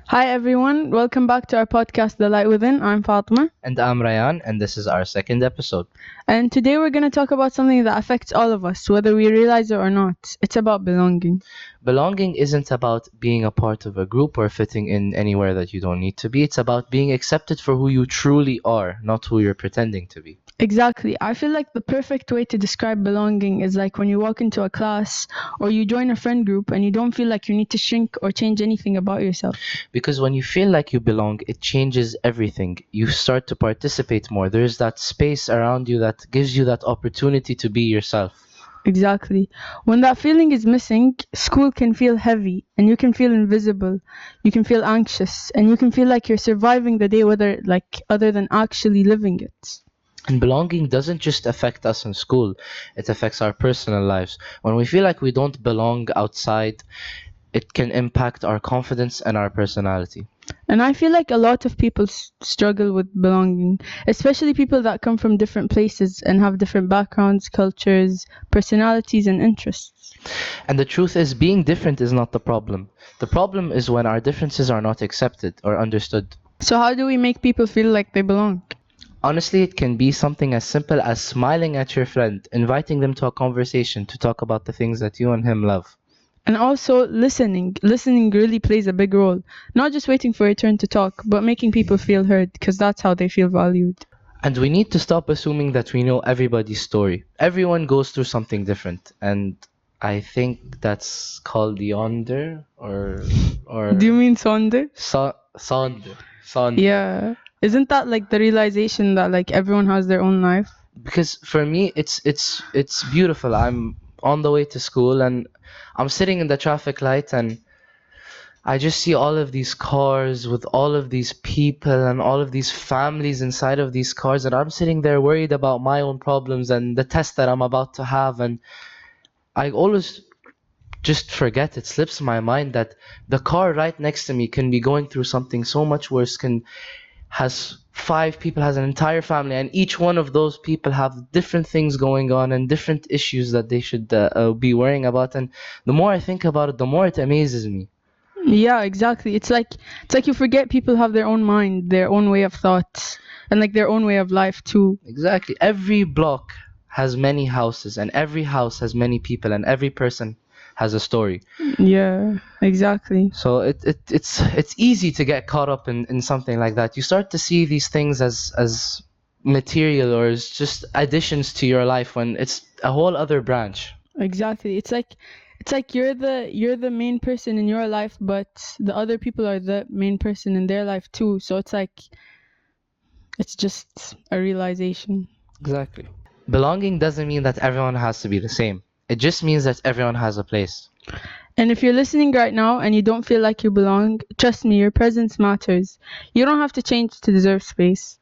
Hi everyone, welcome back to our podcast The Light Within. I'm Fatima, And I'm Rayan, and this is our second episode. and today we're going to talk about something that affects all of us, whether we realize it or not. It's about belonging. Belonging isn't about being a part of a group or fitting in anywhere that you don't need to be. It's about being accepted for who you truly are, not who you're pretending to be. Exactly. I feel like the perfect way to describe belonging is like when you walk into a class or you join a friend group and you don't feel like you need to shrink or change anything about yourself. Because when you feel like you belong, it changes everything. You start to participate more. There's that space around you that gives you that opportunity to be yourself. Exactly. When that feeling is missing, school can feel heavy and you can feel invisible. You can feel anxious and you can feel like you're surviving the day other than actually living it. And belonging doesn't just affect us in school, it affects our personal lives. When we feel like we don't belong outside, it can impact our confidence and our personality. And I feel like a lot of people struggle with belonging, especially people that come from different places and have different backgrounds, cultures, personalities, and interests. And the truth is, being different is not the problem. The problem is when our differences are not accepted or understood. So, how do we make people feel like they belong? Honestly, it can be something as simple as smiling at your friend, inviting them to a conversation to talk about the things that you and him love. And also, listening. Listening really plays a big role. Not just waiting for your turn to talk, but making people feel heard, because that's how they feel valued. And we need to stop assuming that we know everybody's story. Everyone goes through something different, and I think that's called yonder or Do you mean Sonde? sonder. Sonder. Yeah. Isn't that like the realization that like everyone has their own life? Because for me it's beautiful. I'm on the way to school and I'm sitting in the traffic light and I just see all of these cars with all of these people and all of these families inside of these cars, and I'm sitting there worried about my own problems and the test that I'm about to have. And I always just forget, it slips my mind that the car right next to me can be going through something so much worse, can has five people, has an entire family, and each one of those people have different things going on and different issues that they should be worrying about. And the more I think about it, the more it amazes me. Yeah, exactly. It's like you forget people have their own mind, their own way of thought, and like their own way of life too. Exactly. Every block has many houses, and every house has many people, and every person has a story. Yeah, exactly. So it's easy to get caught up in something like that. You start to see these things as material or as just additions to your life when it's a whole other branch. Exactly. It's like you're the main person in your life, but the other people are the main person in their life too. So it's like it's just a realization. Exactly. Belonging doesn't mean that everyone has to be the same. It just means that everyone has a place. And if you're listening right now and you don't feel like you belong, trust me, your presence matters. You don't have to change to deserve space.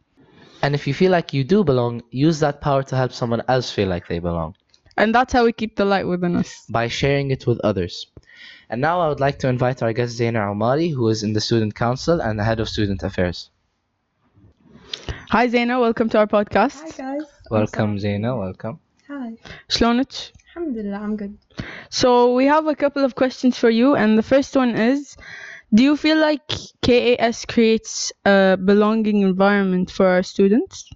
And if you feel like you do belong, use that power to help someone else feel like they belong And that's how we keep the light within us. by sharing it with others. And now I would like to invite our guest Zeina Al-Omari, who is in the Student Council and the Head of Student Affairs. Hi Zeina, welcome to our Hi podcast. guys. Welcome, Zeina, welcome. Hi. شلونك? Alhamdulillah, I'm good. So we have a couple of questions for you, and the first one is, do you feel like KAS creates a belonging environment for our students?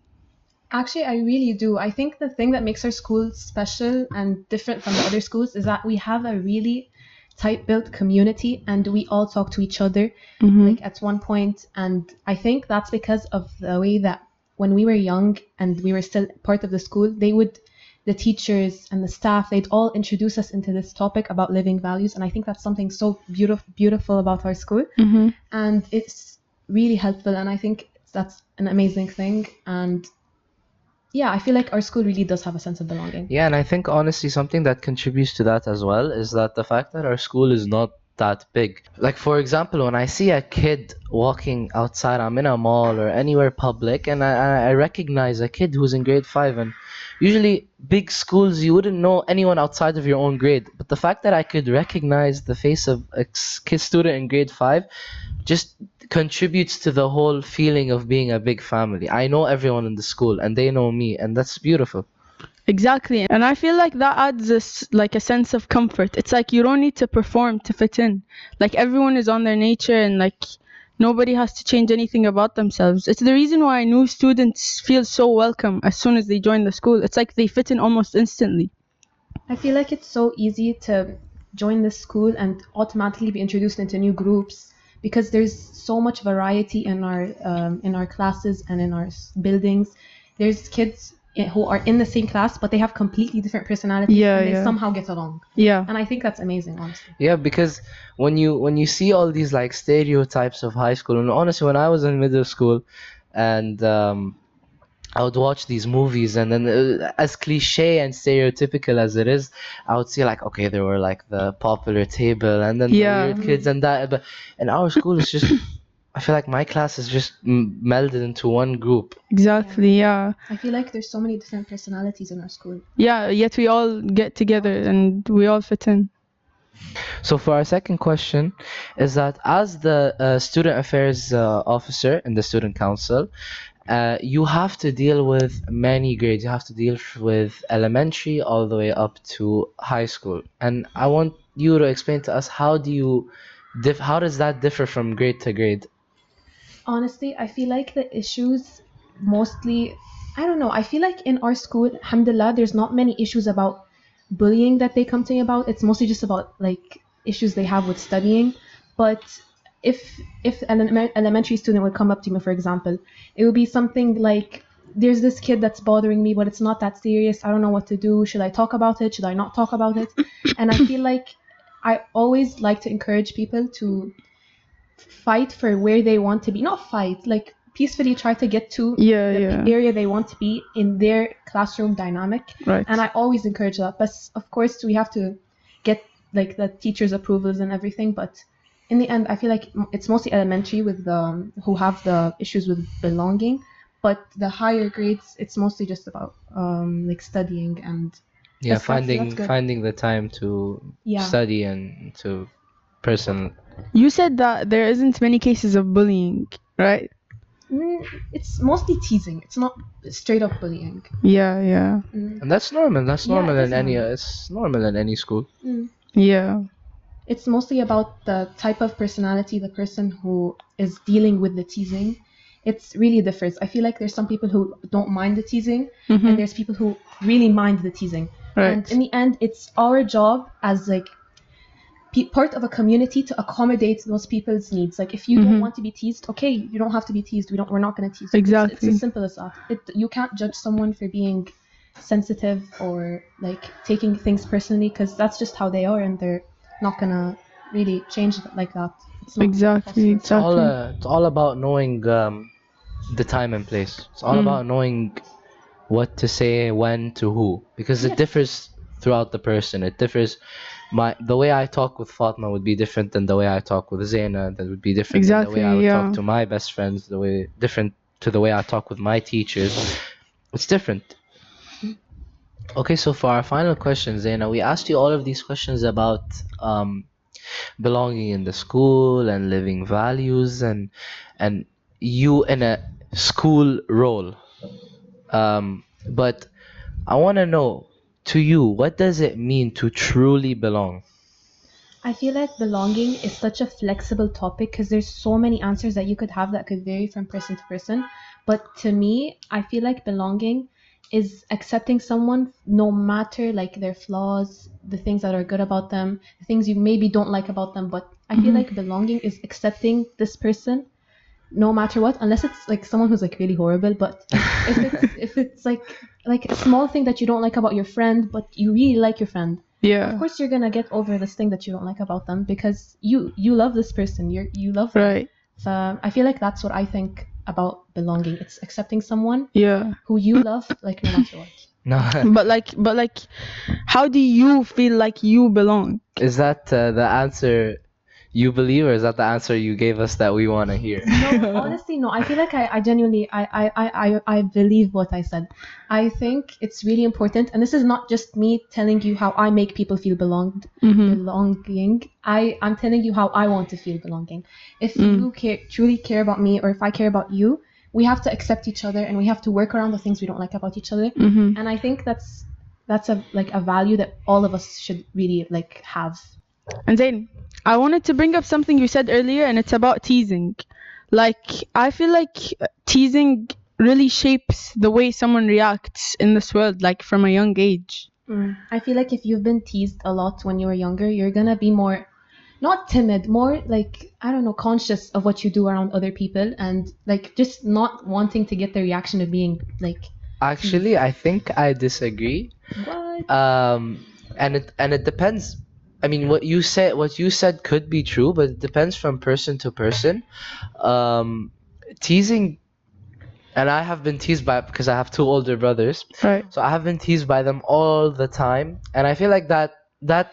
Actually, I really do. I think the thing that makes our school special and different from the other schools is that we have a really tight-built community and we all talk to each other like at one point. And I think that's because of the way that when we were young and we were still part of the school, the teachers and the staff, they'd all introduce us into this topic about living values. And I think that's something so beautiful about our school. And it's really helpful. And I think that's an amazing thing. And yeah, I feel like our school really does have a sense of belonging. Yeah, and I think honestly something that contributes to that as well is that the fact that our school is not that big. Like for example, when I see a kid walking outside, I'm in a mall or anywhere public, and I recognize a kid who's in grade 5, and usually big schools you wouldn't know anyone outside of your own grade. But the fact that I could recognize the face of a kid student in grade 5 just contributes to the whole feeling of being a big family. I know everyone in the school and they know me, and that's beautiful. Exactly. And I feel like that adds like a sense of comfort. It's like you don't need to perform to fit in. Like everyone is on their nature and like Nobody has to change anything about themselves. It's the reason why new students feel so welcome as soon as they join the school. It's like they fit in almost instantly. I feel like it's so easy to join this school and automatically be introduced into new groups because there's so much variety in our classes and in our buildings. There's kids who are in the same class, but they have completely different personalities, and they somehow get along. Yeah. And I think that's amazing, honestly. Yeah, because when you see all these like stereotypes of high school, and honestly, when I was in middle school, and I would watch these movies, and then as cliche and stereotypical as it is, I would see like, okay, there were like the popular table, and then the weird kids and that. But in our school, it's just, I feel like my class is just melded into one group. Exactly, yeah. I feel like there's so many different personalities in our school. Yeah, yet we all get together and we all fit in. So for our second question is that as the student affairs officer in the student council, you have to deal with many grades. You have to deal with elementary all the way up to high school. And I want you to explain to us how do you how does that differ from grade to grade? Honestly, I feel like the issues mostly, I don't know, I feel like in our school, alhamdulillah, there's not many issues about bullying that they come to me about. It's mostly just about like issues they have with studying. But if an elementary student would come up to me, for example, it would be something like, there's this kid that's bothering me, but it's not that serious. I don't know what to do. Should I talk about it? Should I not talk about it? And I feel like I always like to encourage people to fight for where they want to be. Not fight, like peacefully try to get to the area they want to be in their classroom dynamic. Right. And I always encourage that. But of course, we have to get like the teachers' approvals and everything. But in the end, I feel like it's mostly elementary with the who have the issues with belonging. But the higher grades, it's mostly just about like studying and finding the time to study and to person. You said that there isn't many cases of bullying, right? It's mostly teasing. It's not straight up bullying. Yeah. And that's normal. That's normal it in is any. normal. It's normal in any school. Yeah. It's mostly about the type of personality, the person who is dealing with the teasing. It's really differs. I feel like there's some people who don't mind the teasing, and there's people who really mind the teasing. Right. And in the end, it's our job as like part of a community to accommodate those people's needs. Like if you don't want to be teased, okay, you don't have to be teased. We're not going to tease you. Exactly. It's as simple as that. You can't judge someone for being sensitive or like taking things personally, because that's just how they are, and they're not gonna really change like that. It's not Exactly. It's all about knowing the time and place. It's all about knowing what to say, when, to who, because it differs throughout the person. It differs. The way I talk with Fatma would be different than the way I talk with Zeina. That would be different than the way I would talk to my best friends. Different to the way I talk with my teachers. It's different. Okay, so for our final question, Zeina, we asked you all of these questions about belonging in the school and living values and you in a school role. But I want to know, to you, what does it mean to truly belong? I feel like belonging is such a flexible topic because there's so many answers that you could have that could vary from person to person. But to me, I feel like belonging is accepting someone no matter like their flaws, the things that are good about them, the things you maybe don't like about them. But I feel like belonging is accepting this person no matter what, unless it's like someone who's like really horrible. But if it's like a small thing that you don't like about your friend, but you really like your friend, Yeah. of course you're gonna get over this thing that you don't like about them because you love this person. You love them. Right. So I feel like that's what I think about belonging. It's accepting someone Yeah. who you love, like no matter what. No. But like, how do you feel like you belong? Is that the answer you believe, or is that the answer you gave us that we want to hear? No, honestly, no. I feel like I genuinely I believe what I said. I think it's really important, and this is not just me telling you how I make people feel belonging. I'm telling you how I want to feel belonging. If you truly care about me, or if I care about you, we have to accept each other, and we have to work around the things we don't like about each other. And I think that's a value that all of us should really have. And Zain, I wanted to bring up something you said earlier, and it's about teasing. Like, I feel like teasing really shapes the way someone reacts in this world, like from a young age. I feel like if you've been teased a lot when you were younger, you're gonna be more, not timid, more like, I don't know, conscious of what you do around other people and like just not wanting to get the reaction of being like, Actually, I think I disagree. what? And it depends. I mean, what you said could be true, but it depends from person to person. Um, Teasing, and I have been teased by because I have two older brothers, Right. so I have been teased by them all the time, and I feel like that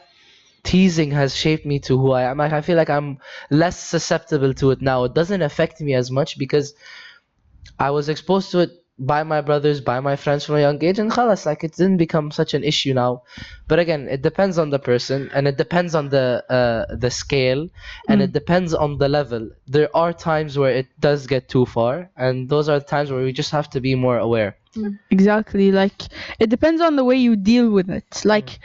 teasing has shaped me to who I am. Like, I feel like I'm less susceptible to it now. It doesn't affect me as much because I was exposed to it by my brothers, by my friends from a young age, and khalas, like it didn't become such an issue now. But again, it depends on the person, and it depends on the scale, and it depends on the level. There are times where it does get too far, and those are the times where we just have to be more aware. Exactly. Like, it depends on the way you deal with it. Like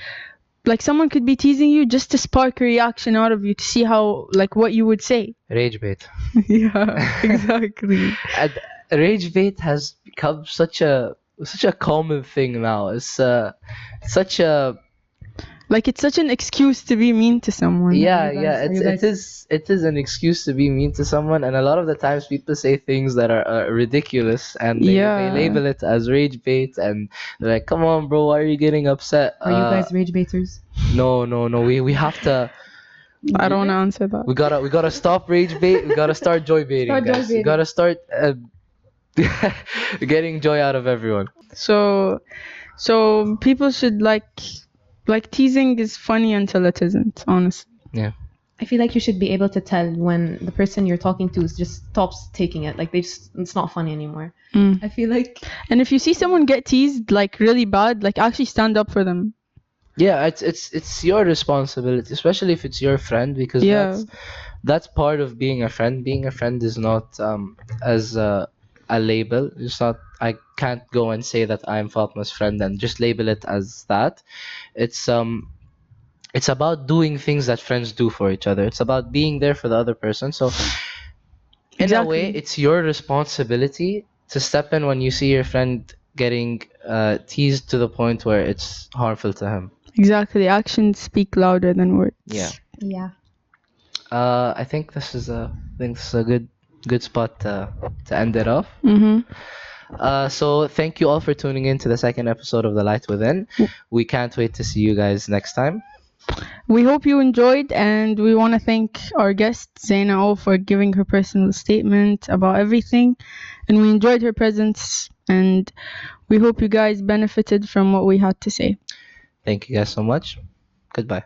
someone could be teasing you just to spark a reaction out of you to see how, like, what you would say. Rage bait. Yeah, exactly. And rage bait has become such a common thing now. It's such a Like, it's such an excuse to be mean to someone. yeah, you guys- yeah, are you it is an excuse to be mean to someone, and a lot of the times people say things that are ridiculous, and they Yeah. label it as rage bait, and they're like, "Come on, bro, why are you getting upset?" Are you guys rage baiters? No, no, no. We have to. I don't want to answer that. We gotta stop rage bait. We gotta start joy baiting, Start joy guys. We baiting. gotta start getting joy out of everyone. So people should like teasing is funny until it isn't, honestly. Yeah. I feel like you should be able to tell when the person you're talking to just stops taking it. Like it's not funny anymore. I feel like And if you see someone get teased like really bad, like actually stand up for them. Yeah, it's your responsibility, especially if it's your friend, because Yeah. that's part of being a friend. Being a friend is not as a label. It's not. I can't go and say that I'm Fatma's friend and just label it as that. It's about doing things that friends do for each other. It's about being there for the other person. So in a way, Exactly. it's your responsibility to step in when you see your friend getting teased to the point where it's harmful to him. Exactly. Actions speak louder than words. Yeah. yeah. I think this is a good spot to end it off. So thank you all for tuning in to the second episode of The Light Within. We can't wait to see you guys next time. We hope you enjoyed, and we want to thank our guest Zeina for giving her personal statement about everything, and we enjoyed her presence, and we hope you guys benefited from what we had to say. Thank you guys so much. Goodbye.